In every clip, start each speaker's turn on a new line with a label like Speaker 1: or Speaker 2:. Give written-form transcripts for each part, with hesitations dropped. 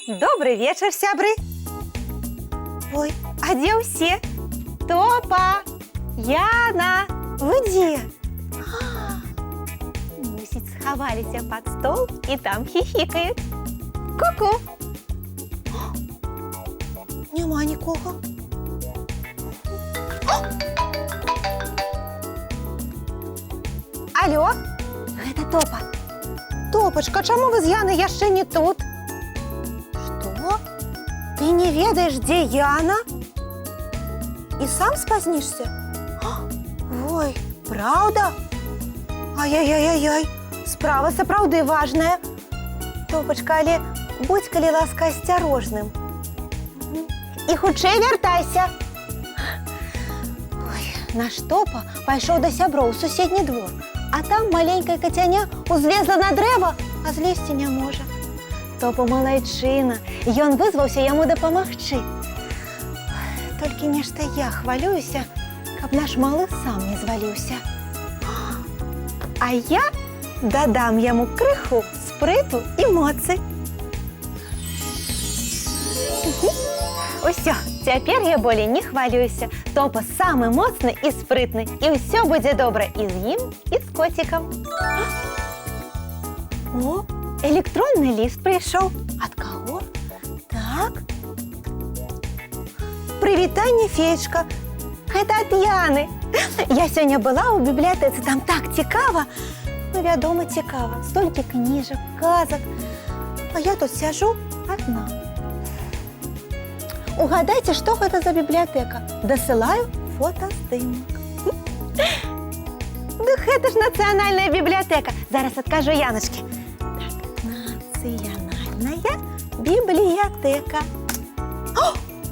Speaker 1: Добрый вечер, сябры. Ой, а где все? Топа, Яна, вы где? Мусить сховалися под стол и там хихикают. Ку-ку. Нема нікого. Алло, гэта Топа. Топочка, чаму вы з Янай яшчэ не тут? Што? Ты не ведаеш, дзе Яна? І сам спазнішся? Ой, праўда? Ай-яй-яй-яй, справа сапраўды важная. Топочка, але будь, калі ласка, асцярожным. І хутчэй вяртайся. Ой, наш Топа пайшоў да сяброў у суседні двор, а там маленькая кацяня узлезла на дрэва, а злезці не можа. Топа малайчына, ён вызваўся яму дапамагчы. Толькі нешта я хвалююся, каб наш малы сам не зваліўся. А я дадам яму крыху спрыту і моцы. Усё, цяпер я болей не хвалююся. Топа самы моцны і спрытны, і ўсё будзе добра і з ім, і з коцікам. О, электронны ліст прыйшоў. Ад каго? Так. Прывітанне, феечка. Гэта ад Яны. Я сёння была ў бібліятэцы, там так цікава. Ну, вядома, цікава. Столькі кніжак, казак. А я тут сяджу адна. Угадайце, што гэта за бібліятэка? Дасылаю фотаздымак. Дык гэта ж нацыянальная бібліятэка. Зараз адкажу Яначкі. Так, нацыянальная бібліятэка.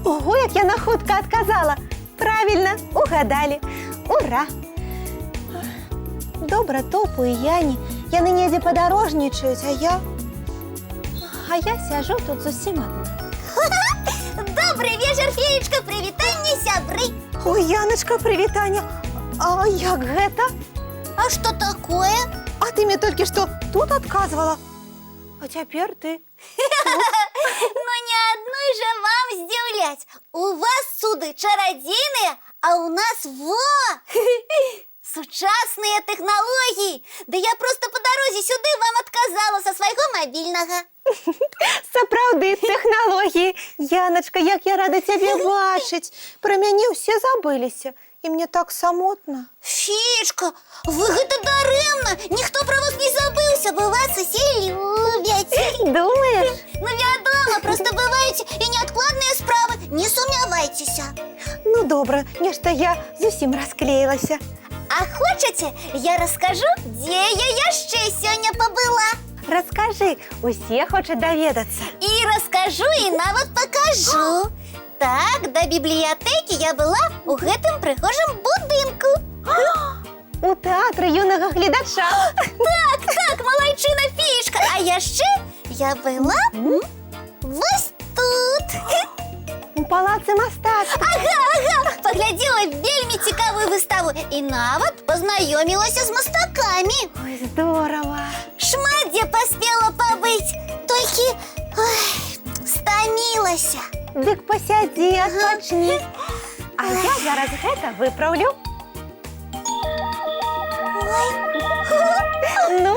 Speaker 1: Ого, як яна хутка адказала. Правільна, угадалі. Ура! Добра Топу і Яні. Яны недзе падарожнічаюць, а я сяджу тут зусім адна.
Speaker 2: Добрый вечер, феечка, прывітанне, сябры.
Speaker 1: Ой, Яночка, прывітанне. А як гэта?
Speaker 2: А что такое?
Speaker 1: А ты мне толькі што тут адказвала. А цяпер ты.
Speaker 2: Ну не одной же вам здзіўляць. У вас суды чарадзейныя, а у нас сучасныя тэхналогіі. Да я просто по дарозе сюды вам адказала са свайго мабільнага.
Speaker 1: Сапраўды, тэхналогіі. Яночка, як я рада цябе бачыць. Пра мяне ўсе забыліся. І мне так самотна.
Speaker 2: Феечка, вы гэта дарэмна. Ніхто пра вас не забыўся, бо вас усе любяць.
Speaker 1: Думаеш?
Speaker 2: Ну, вядома, просто бываюць і неадкладныя справы. Не сумнявайцеся.
Speaker 1: Ну, добра, нешта я зусім расклеілася.
Speaker 2: А хочаце, я раскажу, дзе я яшчэ сёння пабыла?
Speaker 1: Раскажы, усе хочуць даведацца.
Speaker 2: І раскажу, і нават пакажу. Так, да бібліятэкі я была ў гэтым прыгожым будынку.
Speaker 1: У тэатры юнага гледача.
Speaker 2: Так, малайчына, феечка. А яшчэ я была вось тут.
Speaker 1: У палацы мастацтва.
Speaker 2: Ага, паглядзела вельмі цікавую выставу і нават пазнаёмілася з мастакамі.
Speaker 1: Ой, здорава.
Speaker 2: Шмат дзе паспела пабыць, толькі стамілася.
Speaker 1: Дык пасядзі, адпачні. А я зараз гэта выпраўлю. Ну,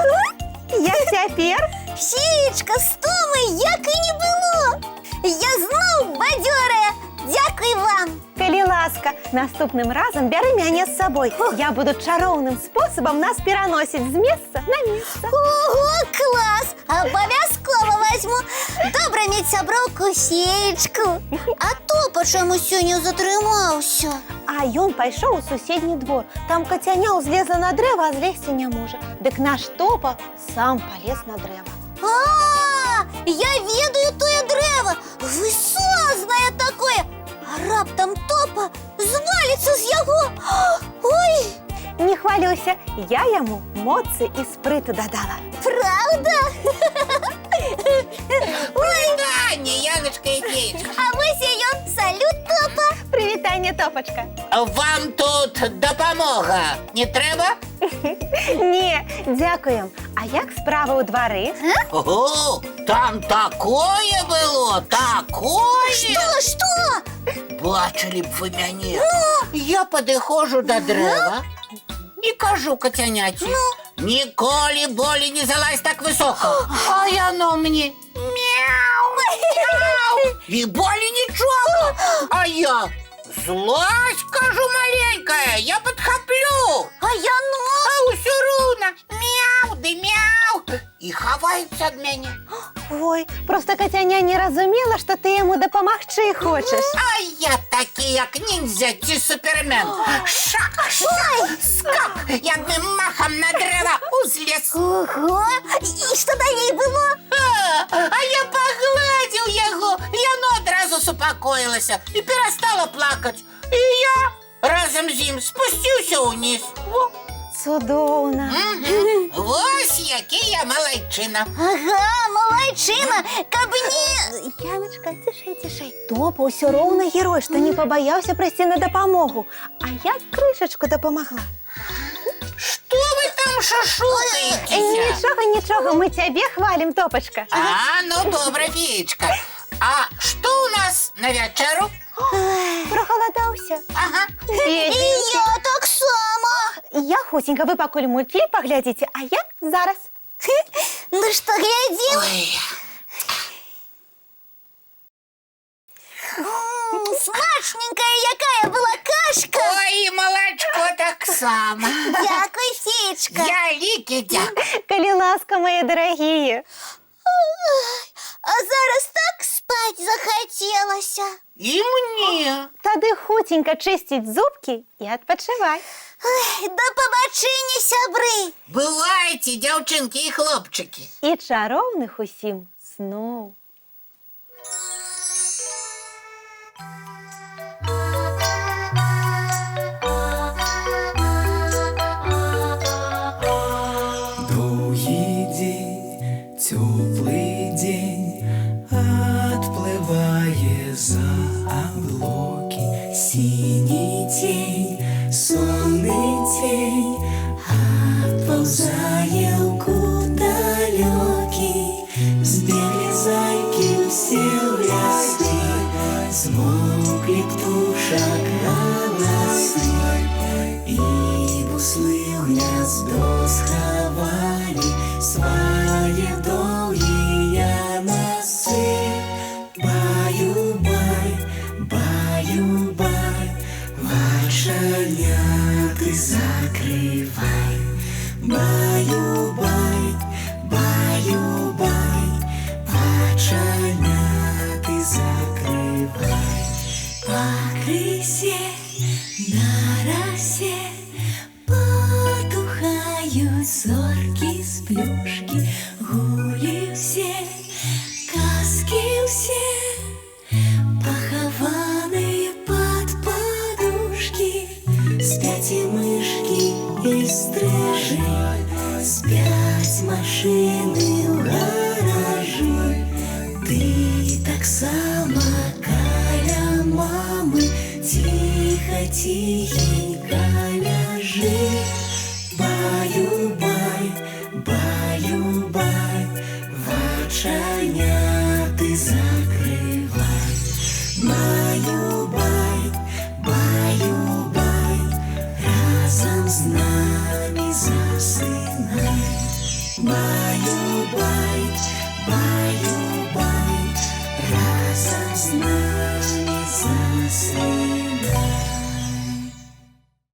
Speaker 1: як цяпер?
Speaker 2: Феечка, стомы як і не было. Я зноў бадзёрая. Дзякуй вам.
Speaker 1: Калі ласка, наступным разам бяры мяне з сабой. Я буду чароўным спосабам нас пераносіць з месца на месца.
Speaker 2: Ого, клас! Абавязкова возьму. Добра мець сяброўку феечку. А Топа чаму сёння затрымаўся?
Speaker 1: А ён пайшоў у суседні двор. Там кацяня ўзлезла на дрэва, а злезці не можа. Дык наш Топа сам палез на дрэва.
Speaker 2: Я ведаю тое дрэва. Высознае такое. А раптам Топа зваліцца з яго. Ой!
Speaker 1: Не хвалюйся, я яму моцы і спрыту дадала.
Speaker 2: Правда?
Speaker 3: Прывітанне, Яночка і феечка.
Speaker 2: А вось і ён. Салют, Топа.
Speaker 1: Прывітанне, Топачка.
Speaker 3: Вам тут дапамога не трэба?
Speaker 1: Не, дзякуем. А як справа у дворі?
Speaker 3: О, там такое было, такое!
Speaker 2: Что?
Speaker 3: Бачили б ви мене. Я підходжу до дерева і кажу котяняці, ніколи болі не залазь так високо. А яно мені мяу, мяу. І болі нічого. А я злазь, кажу, маленькая, я підхоплю.
Speaker 2: А я
Speaker 3: А усё ровно мяу, да мяу. І ховається від мене.
Speaker 1: Ой, просто Катяня не розуміла, що ти йому допомогти хочеш.
Speaker 3: А я такий, як ніндзя чи супермен. Шак, шак, скак, як би махом на дерева узліз.
Speaker 2: Ого! І що далі було?
Speaker 3: А я погладив його, і воно одразу супокоїлося і перестало плакати. І я разом з ним спустився вниз.
Speaker 1: Цудовно.
Speaker 3: Ось який я молодчина.
Speaker 2: Ага, молодчина! Кабні!
Speaker 1: Яночка, тишей. Топа все ровно герой, що не побоявся прийти на допомогу. А я кришечку допомогла.
Speaker 3: Що ви там шушукаєтеся?
Speaker 1: Нічого, ми тебе хвалим, Топочка.
Speaker 3: А, ну добре, Феечка. А що у нас на вечеру?
Speaker 1: Проголодався.
Speaker 3: Ага.
Speaker 2: І я так само!
Speaker 1: Я хутенько, ви покуль мультфільм поглядите, а я зараз.
Speaker 2: Ну что, глядим?
Speaker 3: Ой.
Speaker 2: Смачненькая якая була кашка!
Speaker 3: Ой, молочко так само.
Speaker 2: Дякую, Феечка!
Speaker 3: Я ліки дякую.
Speaker 1: Коли ласка, мої дорогі.
Speaker 2: А зараз так спать захотілося.
Speaker 3: І мені.
Speaker 1: Тоді хутенько чистіть зубки і відпочивай.
Speaker 2: Ой, до побачення, сябри!
Speaker 3: Бувайте, дівчинки і хлопчики.
Speaker 1: І чаровних усім снов.
Speaker 4: Долгий день, теплый день, отплывая за облаки. Синий тень, сонный тень, отползая в далекий. Сбегли зайки все в лесы, смолкли птушек голосы. И буслы в гнездо сховали свои долгие носы. Баю-бай, баю-бай, вошаняты закрывай. Баю-бай, баю-бай, вошаняты закрывай. По крысе на росе потухают зорки с плюшки. Гули все, каски все, похованные под подушки. Спят и мышки, и стрижи, спят машины в гаражи. Ты так само каля мамы, тихо, тихенько ляжи. Баю-бай, баю-бай, вочаняты закрывай. Баю-бай, баю-бай, разом с нами засынай. Баю-бай, баю-бай, разом с нами засынай.